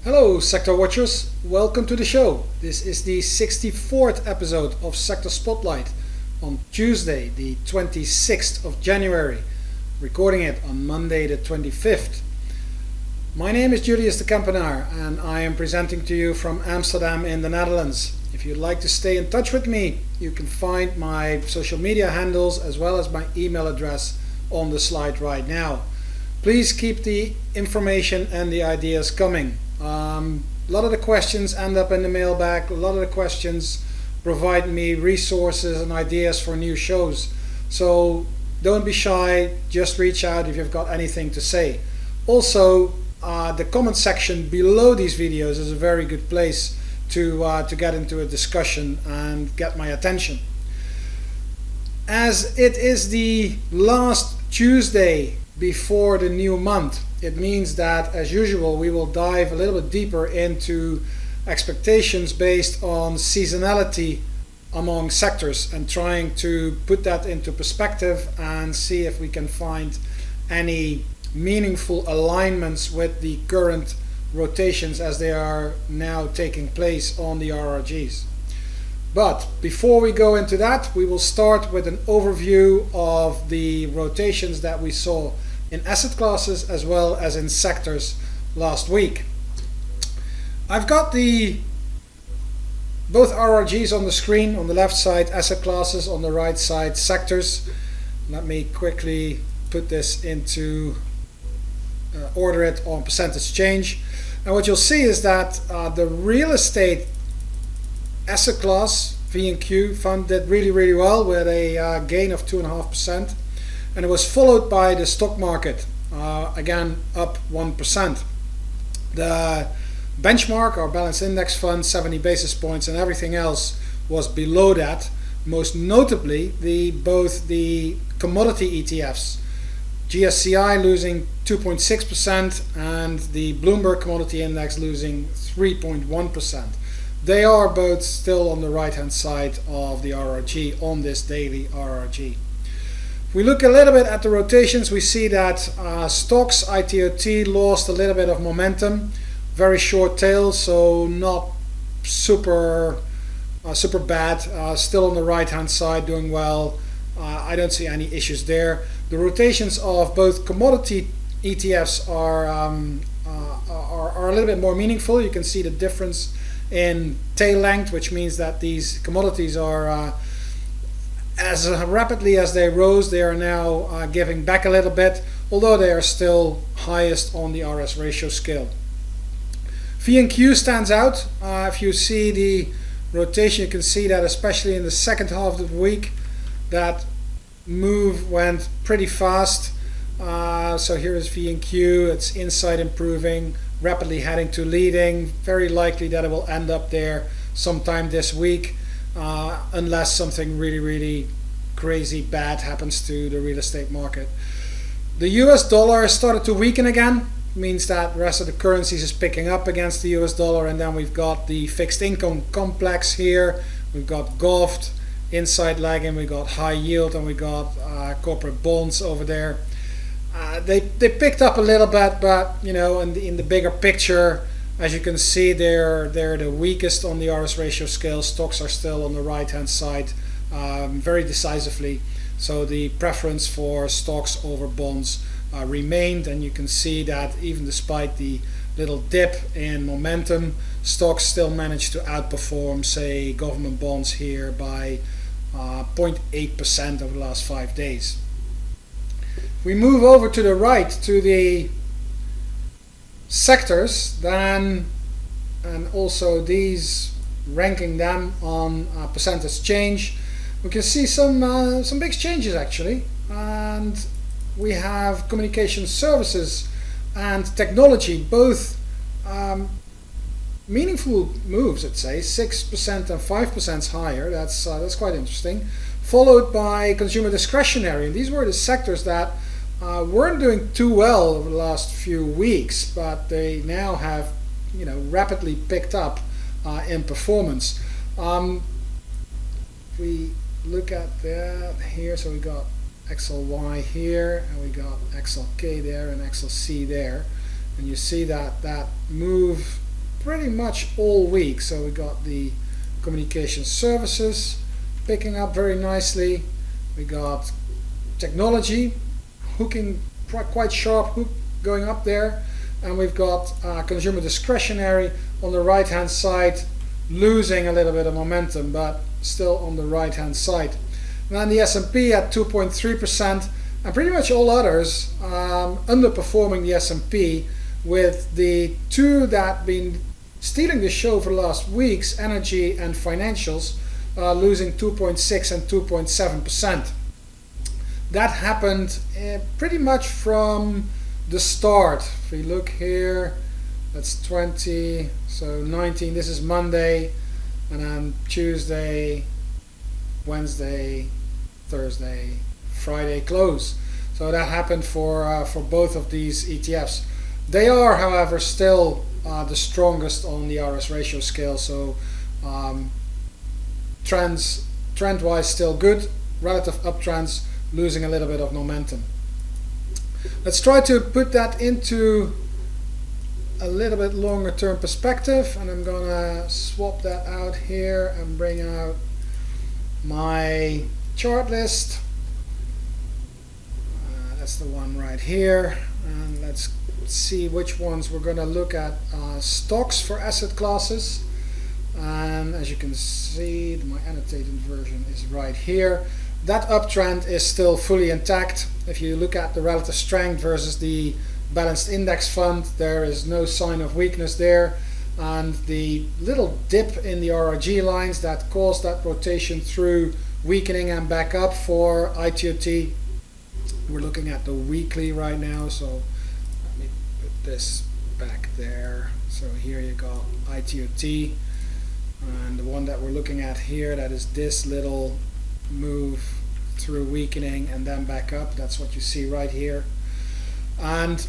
Hello Sector Watchers, welcome to the show. This is the 64th episode of Sector Spotlight on Tuesday the 26th of January, recording it on Monday the 25th. My name is Julius the Kempenaer and I am presenting to you from Amsterdam in the Netherlands. If you'd like to stay in touch with me, you can find my social media handles as well as my email address on the slide right now. Please keep the information and the ideas coming. A lot of the questions end up in the mailbag. A lot of the questions provide me resources and ideas for new shows. So don't be shy, just reach out if you've got anything to say. Also, the comment section below these videos is a very good place to get into a discussion and get my attention. As it is the last Tuesday before the new month, it means that, as usual, we will dive a little bit deeper into expectations based on seasonality among sectors and trying to put that into perspective and see if we can find any meaningful alignments with the current rotations as they are now taking place on the RRGs. But before we go into that, we will start with an overview of the rotations that we saw in asset classes as well as in sectors last week. I've got both RRGs on the screen. On the left side, asset classes; on the right side, sectors. Let me quickly put this into order it on percentage change. And what you'll see is that the real estate asset class V&Q fund did really well with a gain of 2.5%, and it was followed by the stock market, again up 1%. The benchmark, our balanced index fund, 70 basis points, and everything else was below that. Most notably, both the commodity ETFs, GSCI losing 2.6% and the Bloomberg Commodity Index losing 3.1%. They are both still on the right hand side of the RRG on this daily RRG. If we look a little bit at the rotations, we see that stocks ITOT lost a little bit of momentum, very short tail, so not super bad, still on the right hand side doing well. I don't see any issues there. The rotations of both commodity ETFs are a little bit more meaningful. You can see the difference in tail length, which means that these commodities are as rapidly as they rose, they are now giving back a little bit, although they are still highest on the RS ratio scale. V&Q stands out. If you see the rotation, you can see that especially in the second half of the week, that move went pretty fast. So here is V&Q, it's inside improving, rapidly heading to leading. Very likely that it will end up there sometime this week, unless something really crazy bad happens to the real estate market. The US dollar started to weaken again. Means that the rest of the currencies is picking up against the US dollar, and then we've got the fixed income complex here. We've got GOVT inside lagging, we got high yield, and we got corporate bonds over there. They picked up a little bit, but in the bigger picture, as you can see, they're the weakest on the RS ratio scale. Stocks are still on the right hand side very decisively, so the preference for stocks over bonds remained, and you can see that even despite the little dip in momentum, stocks still managed to outperform, say, government bonds here by 0.8% over the last 5 days. We move over to the right to the sectors, then, and also these ranking them on percentage change. We can see some big changes actually, and we have communication services and technology, both meaningful moves. I'd say 6% and 5% higher. That's quite interesting. Followed by consumer discretionary, and these were the sectors that weren't doing too well over the last few weeks, but they now have rapidly picked up in performance. We look at that here, so we got XLY here, and we got XLK there and XLC there, and you see that move pretty much all week. So we got the communication services picking up very nicely. We got technology hooking quite sharp hook going up there, and we've got consumer discretionary on the right hand side losing a little bit of momentum, but still on the right hand side. And then the S&P at 2.3%, and pretty much all others underperforming the S&P, with the two that been stealing the show for the last weeks, energy and financials, losing 2.6 and 2.7%. That happened pretty much from the start. If we look here, that's 20, so 19, this is Monday, and then Tuesday, Wednesday, Thursday, Friday close. So that happened for both of these ETFs. They are, however, still the strongest on the RS ratio scale, so trend-wise still good, relative uptrends losing a little bit of momentum. Let's try to put that into a little bit longer term perspective, and I'm gonna swap that out here and bring out my chart list. That's the one right here, and let's see which ones we're gonna look at. Stocks for asset classes, and as you can see, my annotated version is right here. That uptrend is still fully intact. If you look at the relative strength versus the balanced index fund, there is no sign of weakness there, and the little dip in the RRG lines that caused that rotation through weakening and back up for ITOT. We're looking at the weekly right now, so let me put this back there. So here you got ITOT, and the one that we're looking at here, that is this little move through weakening and then back up. That's what you see right here. And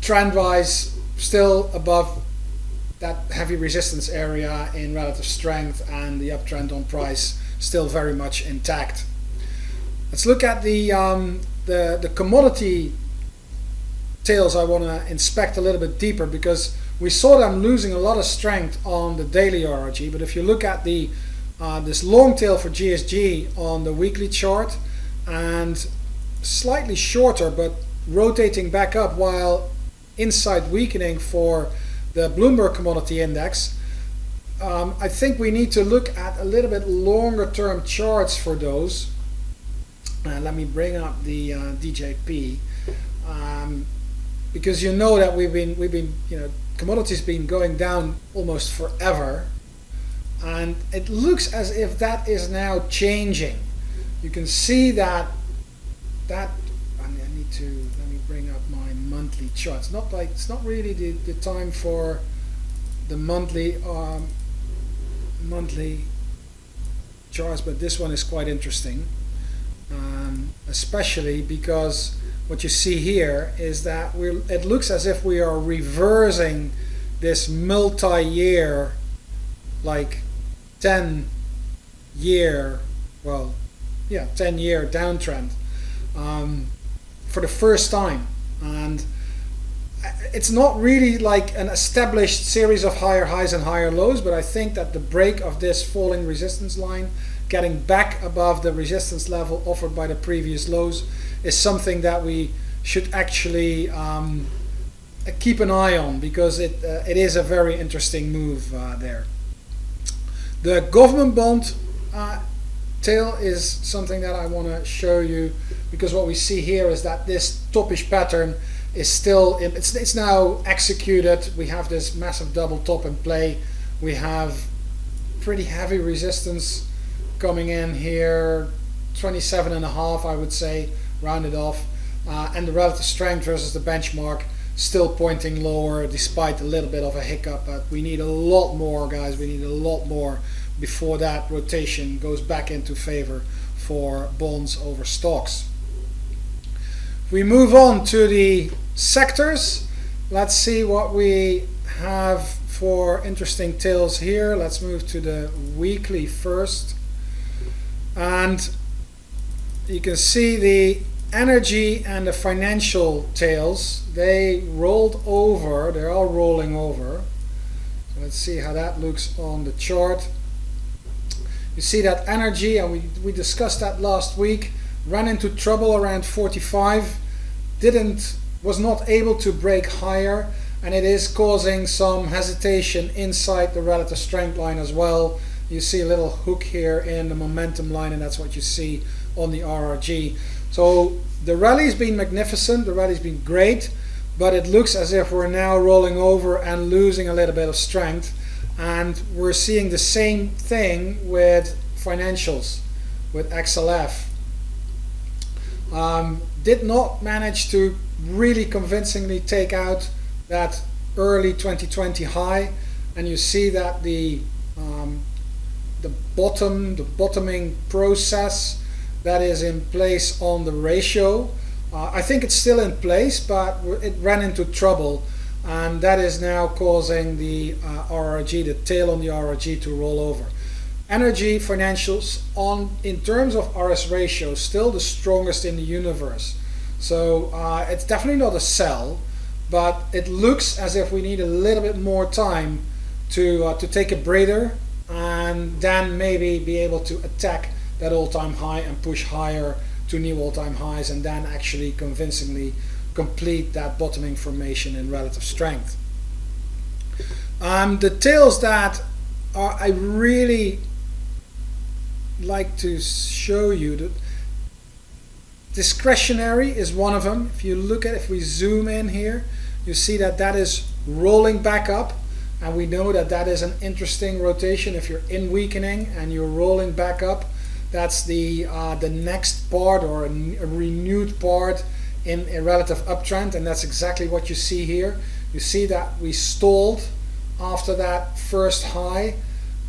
trend wise, still above that heavy resistance area in relative strength, and the uptrend on price still very much intact. Let's look at the commodity tails. I want to inspect a little bit deeper, because we saw them losing a lot of strength on the daily RRG, but if you look at the this long tail for GSG on the weekly chart, and slightly shorter but rotating back up while inside weakening for the Bloomberg Commodity Index, I think we need to look at a little bit longer term charts for those. Let me bring up the DJP, because you know that we've been commodities been going down almost forever. And it looks as if that is now changing. You can see that let me bring up my monthly charts. It's not really the time for the monthly charts, but this one is quite interesting, especially because what you see here is that it looks as if we are reversing this multi-year, like 10-year downtrend for the first time. And it's not really like an established series of higher highs and higher lows, but I think that the break of this falling resistance line, getting back above the resistance level offered by the previous lows, is something that we should actually keep an eye on, because it is a very interesting move there. The government bond tail is something that I want to show you, because what we see here is that this toppish pattern is still it's now executed. We have this massive double top in play. We have pretty heavy resistance coming in here, 27.5, I would say, rounded off, and the relative strength versus the benchmark still pointing lower despite a little bit of a hiccup. But we need a lot more, guys. We need a lot more before that rotation goes back into favor for bonds over stocks. If we move on to the sectors, let's see what we have for interesting tails here. Let's move to the weekly first, and you can see the energy and the financial tails, they rolled over. They're all rolling over. So let's see how that looks on the chart. You see that energy, and we discussed that last week, ran into trouble around 45, was not able to break higher, and it is causing some hesitation inside the relative strength line as well. You see a little hook here in the momentum line, and that's what you see on the RRG. So the rally's been magnificent, the rally's been great, but it looks as if we're now rolling over and losing a little bit of strength. And we're seeing the same thing with financials, with XLF. Did not manage to really convincingly take out that early 2020 high, and you see that the bottoming process that is in place on the ratio. I think it's still in place, but it ran into trouble. And that is now causing the RRG, the tail on the RRG, to roll over. Energy financials in terms of RS ratio, still the strongest in the universe. So it's definitely not a sell, but it looks as if we need a little bit more time to take a breather and then maybe be able to attack that all-time high and push higher to new all-time highs, and then actually convincingly complete that bottoming formation in relative strength. The tails that I really like to show you, that discretionary is one of them. If we zoom in here, you see that that is rolling back up, and we know that that is an interesting rotation. If you're in weakening and you're rolling back up, that's the next part, or a renewed part in a relative uptrend, and that's exactly what you see here. You see that we stalled after that first high.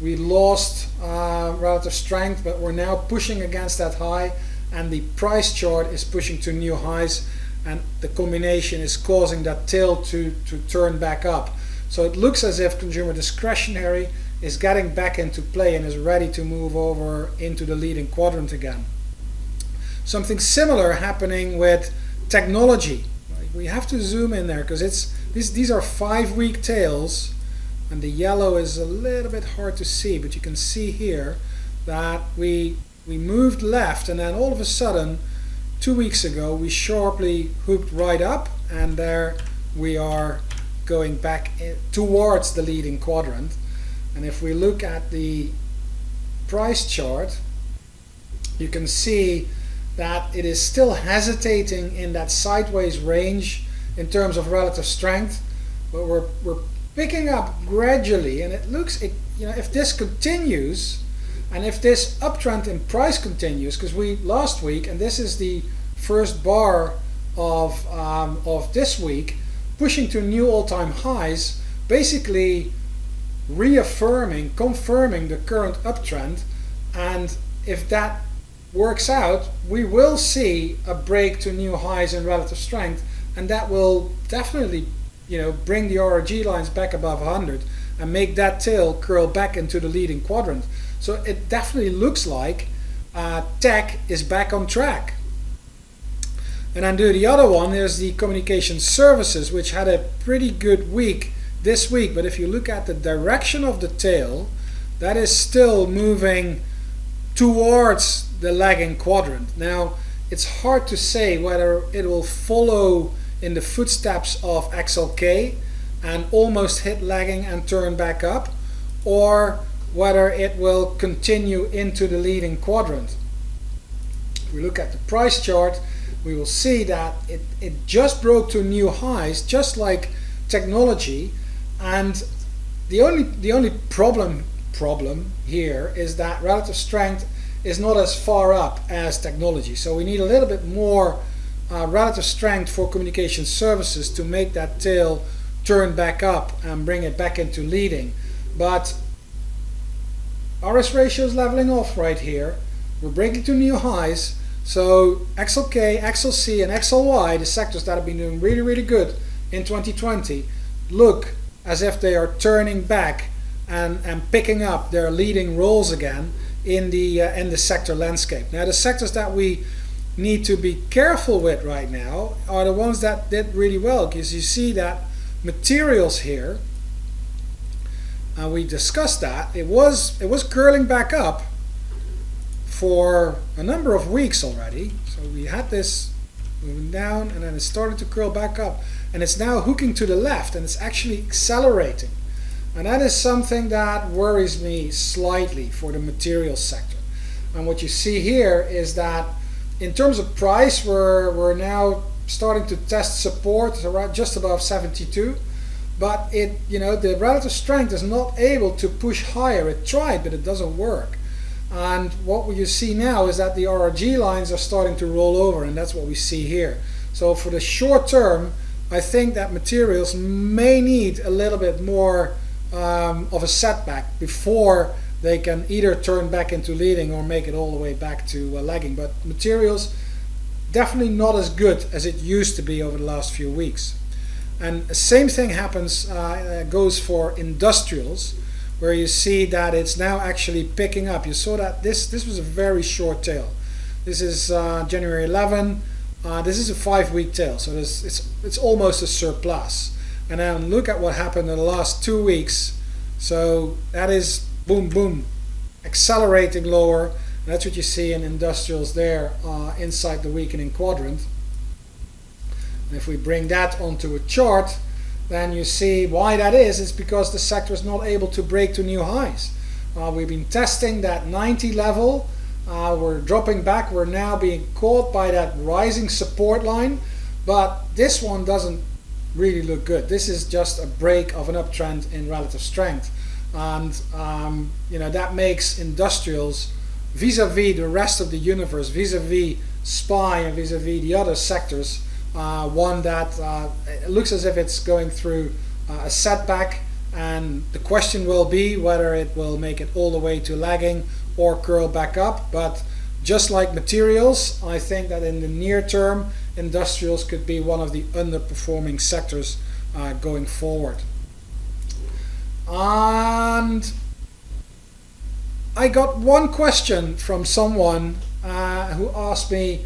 We lost relative strength, but we're now pushing against that high, and the price chart is pushing to new highs, and the combination is causing that tail to turn back up. So it looks as if consumer discretionary is getting back into play and is ready to move over into the leading quadrant again. Something similar happening with technology. We have to zoom in there because these are 5-week tails, and the yellow is a little bit hard to see, but you can see here that we moved left, and then all of a sudden 2 weeks ago we sharply hooked right up, and there we are going back towards the leading quadrant. And if we look at the price chart, you can see that it is still hesitating in that sideways range in terms of relative strength, but we're picking up gradually, and it looks, if this continues, and if this uptrend in price continues, because last week, and this is the first bar of this week, pushing to new all-time highs, basically confirming the current uptrend, and if that works out, we will see a break to new highs in relative strength, and that will definitely bring the RRG lines back above 100 and make that tail curl back into the leading quadrant. So it definitely looks like tech is back on track. And then the other one is the communication services, which had a pretty good week this week, but if you look at the direction of the tail, that is still moving towards the lagging quadrant. Now, it's hard to say whether it will follow in the footsteps of XLK and almost hit lagging and turn back up, or whether it will continue into the leading quadrant. If we look at the price chart, we will see that it just broke to new highs, just like technology, and the only problem here is that relative strength is not as far up as technology. So we need a little bit more relative strength for communication services to make that tail turn back up and bring it back into leading. But RS ratio is leveling off right here. We're breaking to new highs. So XLK, XLC, and XLY, the sectors that have been doing really, really good in 2020, look as if they are turning back and picking up their leading roles again in the sector landscape. Now, the sectors that we need to be careful with right now are the ones that did really well, because you see that materials here, and we discussed that it was curling back up for a number of weeks already. So we had this moving down, and then it started to curl back up, and it's now hooking to the left, and it's actually accelerating. And that is something that worries me slightly for the materials sector. And what you see here is that in terms of price, we're now starting to test support around just above 72, but the relative strength is not able to push higher. It tried, but it doesn't work. And what you see now is that the RRG lines are starting to roll over, and that's what we see here. So for the short term, I think that materials may need a little bit more of a setback before they can either turn back into leading or make it all the way back to lagging. But materials, definitely not as good as it used to be over the last few weeks. And the same thing goes for industrials, where you see that it's now actually picking up. You saw that this was a very short tail. This is January 11. This is a 5-week tail, so it's almost a surplus. And then look at what happened in the last 2 weeks. So that is boom, boom, accelerating lower. And that's what you see in industrials there inside the weakening quadrant. And if we bring that onto a chart, then you see why that is. It's because the sector is not able to break to new highs. We've been testing that 90 level. We're dropping back. We're now being caught by that rising support line. But this one doesn't really look good. This is just a break of an uptrend in relative strength. And that makes industrials vis-a-vis the rest of the universe, vis-a-vis SPY and vis-a-vis the other sectors, one that it looks as if it's going through a setback, and the question will be whether it will make it all the way to lagging or curl back up. But just like materials, I think that in the near term, industrials could be one of the underperforming sectors going forward. And I got one question from someone who asked me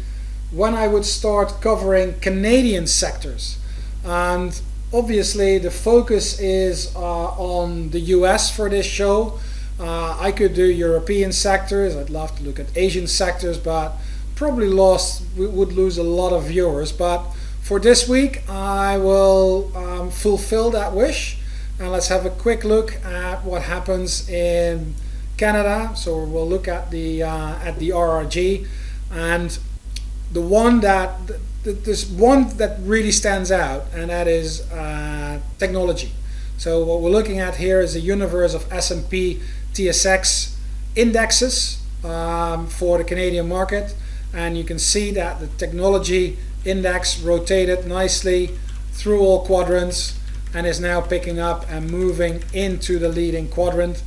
when I would start covering Canadian sectors. And obviously the focus is on the US for this show. I could do European sectors. I'd love to look at Asian sectors, but probably would lose a lot of viewers. But for this week, I will fulfill that wish. And let's have a quick look at what happens in Canada. So we'll look at the RRG, and the one that there's one that really stands out, and that is technology. So what we're looking at here is a universe of S&P TSX indexes for the Canadian market, and you can see that the technology index rotated nicely through all quadrants and is now picking up and moving into the leading quadrant,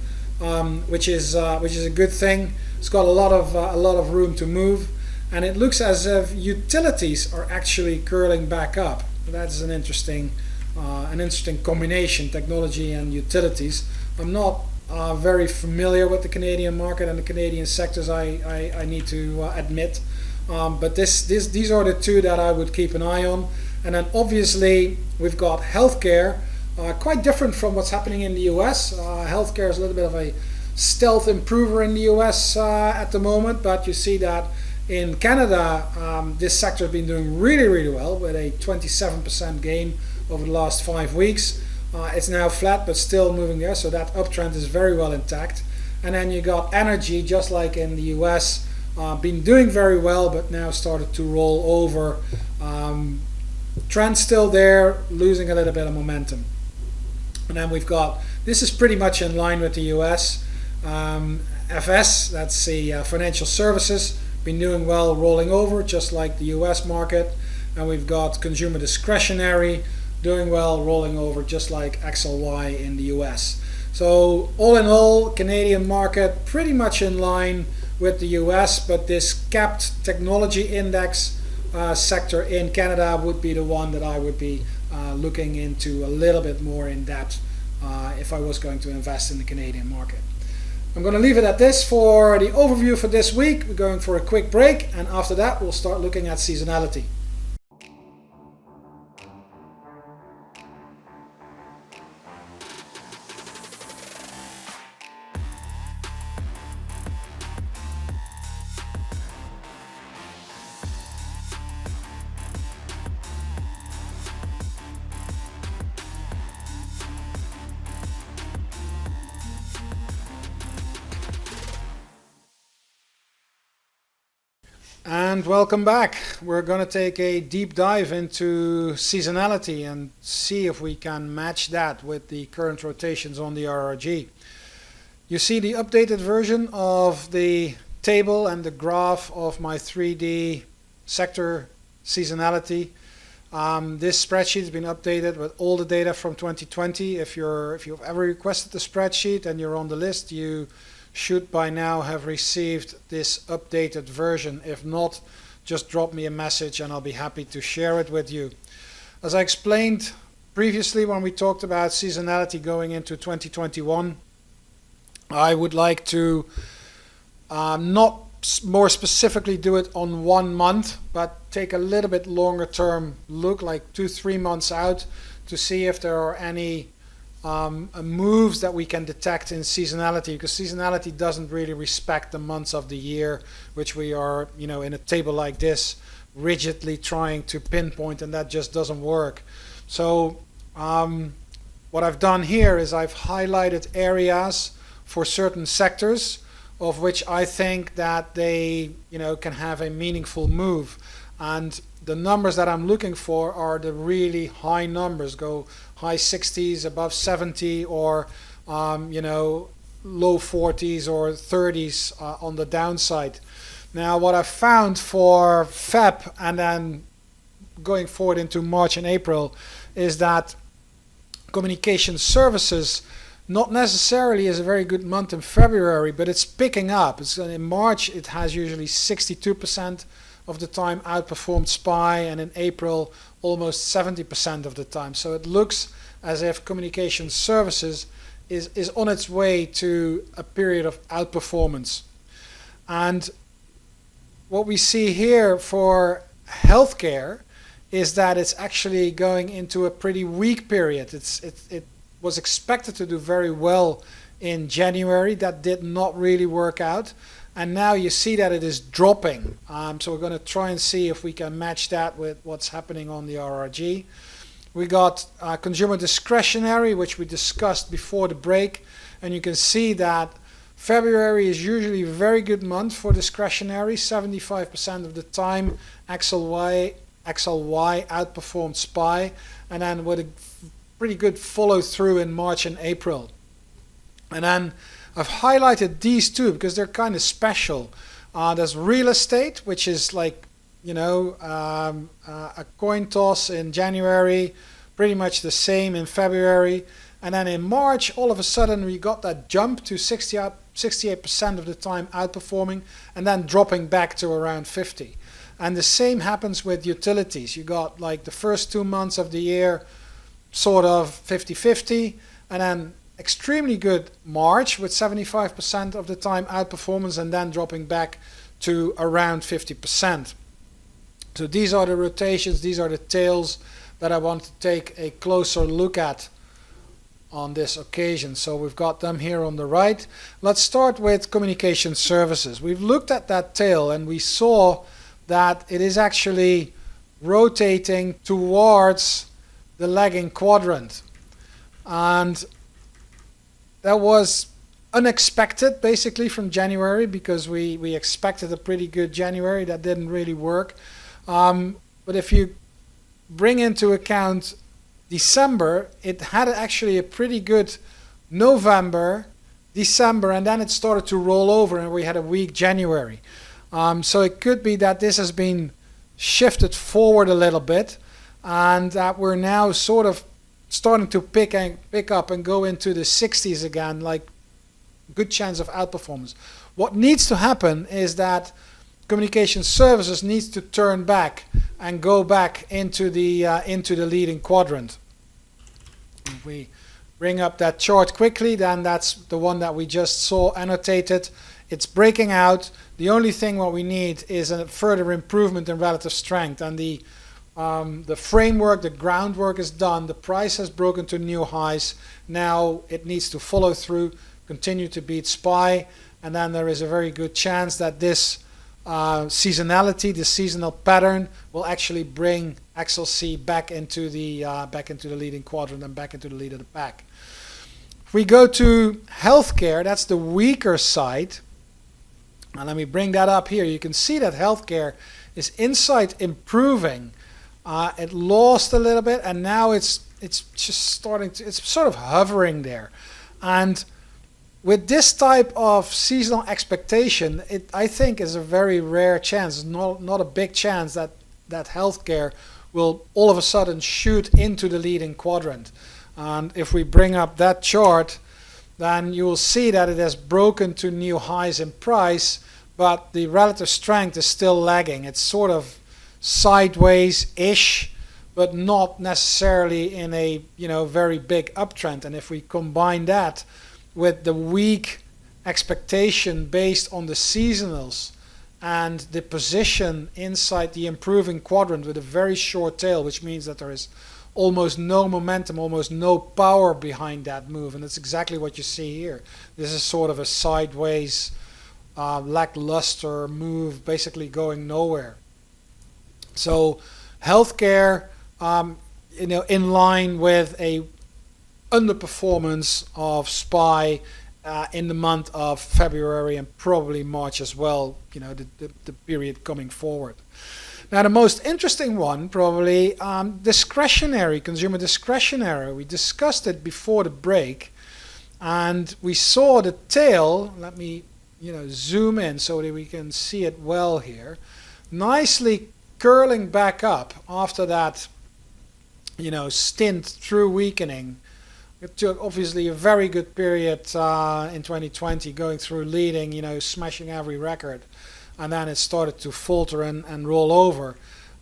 which is a good thing. It's got a lot of room to move, and it looks as if utilities are actually curling back up. That's an interesting combination, technology and utilities. I'm not very familiar with the Canadian market and the Canadian sectors, I need to admit, but these are the two that I would keep an eye on. And then obviously we've got healthcare, quite different from what's happening in the US. Healthcare is a little bit of a stealth improver in the US at the moment, but you see that in Canada this sector has been doing really, really well with a 27% gain over the last 5 weeks. It's now flat but still moving there, so that uptrend is very well intact. And then you got energy, just like in the US, been doing very well but now started to roll over. Trend still there, losing a little bit of momentum. And then we've got, this is pretty much in line with the US. FS, that's the financial services, been doing well, rolling over just like the US market. And we've got consumer discretionary doing well, rolling over just like XLY in the US. So all in all, Canadian market pretty much in line with the US, but this capped technology index sector in Canada would be the one that I would be looking into a little bit more in depth if I was going to invest in the Canadian market. I'm going to leave it at this for the overview for this week. We're going for a quick break, and after that we'll start looking at seasonality. And welcome back. We're going to take a deep dive into seasonality and see if we can match that with the current rotations on the RRG. You see the updated version of the table and the graph of my 3D sector seasonality. This spreadsheet has been updated with all the data from 2020. If you've ever requested the spreadsheet and you're on the list, you should by now have received this updated version. If not, just drop me a message and I'll be happy to share it with you. As I explained previously when we talked about seasonality going into 2021, I would like to not more specifically do it on 1 month, but take a little bit longer term look, like 2-3 months out, to see if there are any moves that we can detect in seasonality, because seasonality doesn't really respect the months of the year, which we are, in a table like this, rigidly trying to pinpoint, and that just doesn't work. So what I've done here is I've highlighted areas for certain sectors of which I think that they, can have a meaningful move. And the numbers that I'm looking for are the really high numbers, go high 60s, above 70, or low 40s or 30s on the downside. Now, what I found for Feb and then going forward into March and April is that communication services not necessarily is a very good month in February, but it's picking up. In March, it has usually 62% of the time outperformed SPY, and in April almost 70% of the time. So it looks as if communication services is on its way to a period of outperformance. And what we see here for healthcare is that it's actually going into a pretty weak period. It was expected to do very well in January. That did not really work out. And now you see that it is dropping. So we're going to try and see if we can match that with what's happening on the RRG. We got Consumer Discretionary, which we discussed before the break. And you can see that February is usually a very good month for discretionary. 75% of the time XLY outperformed SPY. And then with a pretty good follow through in March and April. And then I've highlighted these two because they're kind of special. There's real estate, which is like, a coin toss in January, pretty much the same in February. And then in March, all of a sudden, we got that jump to 68% of the time outperforming and then dropping back to around 50. And the same happens with utilities. You got like the first 2 months of the year, sort of 50-50, and then extremely good March with 75% of the time outperformance and then dropping back to around 50%. So these are the rotations, these are the tails that I want to take a closer look at on this occasion. So we've got them here on the right. Let's start with communication services. We've looked at that tail and we saw that it is actually rotating towards the lagging quadrant. And that was unexpected basically from January, because we expected a pretty good January. That didn't really work. But if you bring into account December, it had actually a pretty good November, December, and then it started to roll over and we had a weak January. So it could be that this has been shifted forward a little bit and that we're now sort of starting to pick up and go into the 60s again, like good chance of outperformance. What needs to happen is that communication services needs to turn back and go back into the leading quadrant. If we bring up that chart quickly, then that's the one that we just saw annotated. It's breaking out. The only thing what we need is a further improvement in relative strength, and the framework, the groundwork is done. The price has broken to new highs. Now it needs to follow through, continue to beat SPY, and then there is a very good chance that this seasonality, the seasonal pattern, will actually bring XLC back into the leading quadrant and back into the lead of the pack. If we go to healthcare, that's the weaker side. And let me bring that up here. You can see that healthcare is inside improving. It lost a little bit, and now it's just starting to, it's sort of hovering there. And with this type of seasonal expectation, it I think is a very rare chance, not a big chance that healthcare will all of a sudden shoot into the leading quadrant. And if we bring up that chart, then you will see that it has broken to new highs in price, but the relative strength is still lagging. It's sort of sideways-ish, but not necessarily in a very big uptrend. And if we combine that with the weak expectation based on the seasonals and the position inside the improving quadrant with a very short tail, which means that there is almost no momentum, almost no power behind that move, and that's exactly what you see here. This is sort of a sideways lackluster move, basically going nowhere. So healthcare in line with a underperformance of SPY in the month of February and probably March as well, the period coming forward. Now the most interesting one, probably discretionary, consumer discretionary. We discussed it before the break, and we saw the tail. Let me zoom in so that we can see it well here. Nicely curling back up after that stint through weakening. It took obviously a very good period in 2020, going through leading, smashing every record. And then it started to falter and roll over.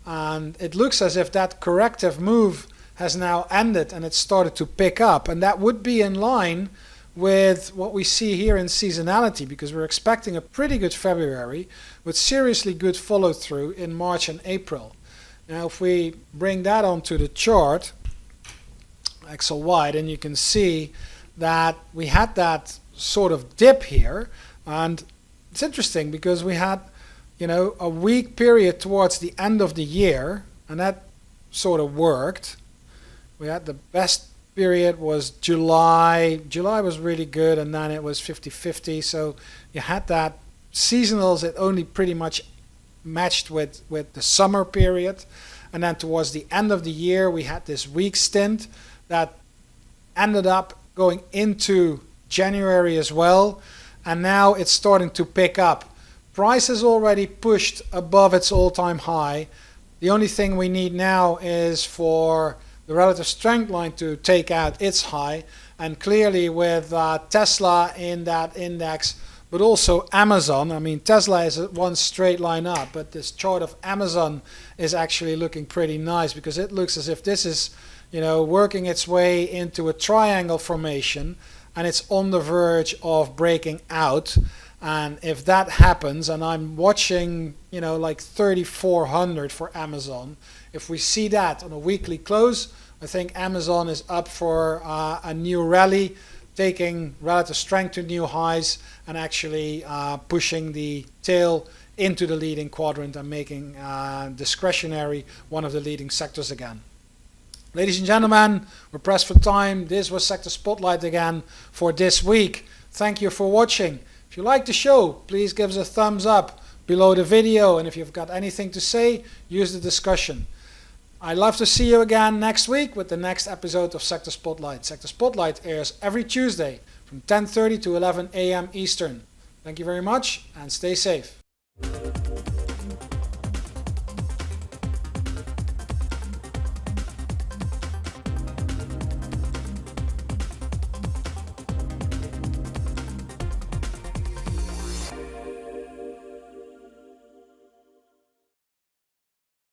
And it looks as if that corrective move has now ended and it started to pick up. And that would be in line with what we see here in seasonality, because we're expecting a pretty good February with seriously good follow through in March and April. Now if we bring that onto the chart, XLY, then you can see that we had that sort of dip here. And it's interesting because we had a weak period towards the end of the year, and that sort of worked. We had the best period was July. July was really good, and then it was 50-50. So you had that seasonals, it only pretty much matched with the summer period. And then towards the end of the year, we had this weak stint that ended up going into January as well. And now it's starting to pick up. Price has already pushed above its all-time high. The only thing we need now is for the relative strength line to take out its high. And clearly with Tesla in that index, but also Amazon. I mean, Tesla is one straight line up, but this chart of Amazon is actually looking pretty nice, because it looks as if this is, working its way into a triangle formation, and it's on the verge of breaking out. And if that happens, and I'm watching, like 3,400 for Amazon, if we see that on a weekly close, I think Amazon is up for a new rally, taking relative strength to new highs and actually pushing the tail into the leading quadrant and making discretionary one of the leading sectors again. Ladies and gentlemen, we're pressed for time. This was Sector Spotlight again for this week. Thank you for watching. If you like the show, please give us a thumbs up below the video. And if you've got anything to say, use the discussion. I'd love to see you again next week with the next episode of Sector Spotlight. Sector Spotlight airs every Tuesday from 10:30 to 11 a.m. Eastern. Thank you very much and stay safe.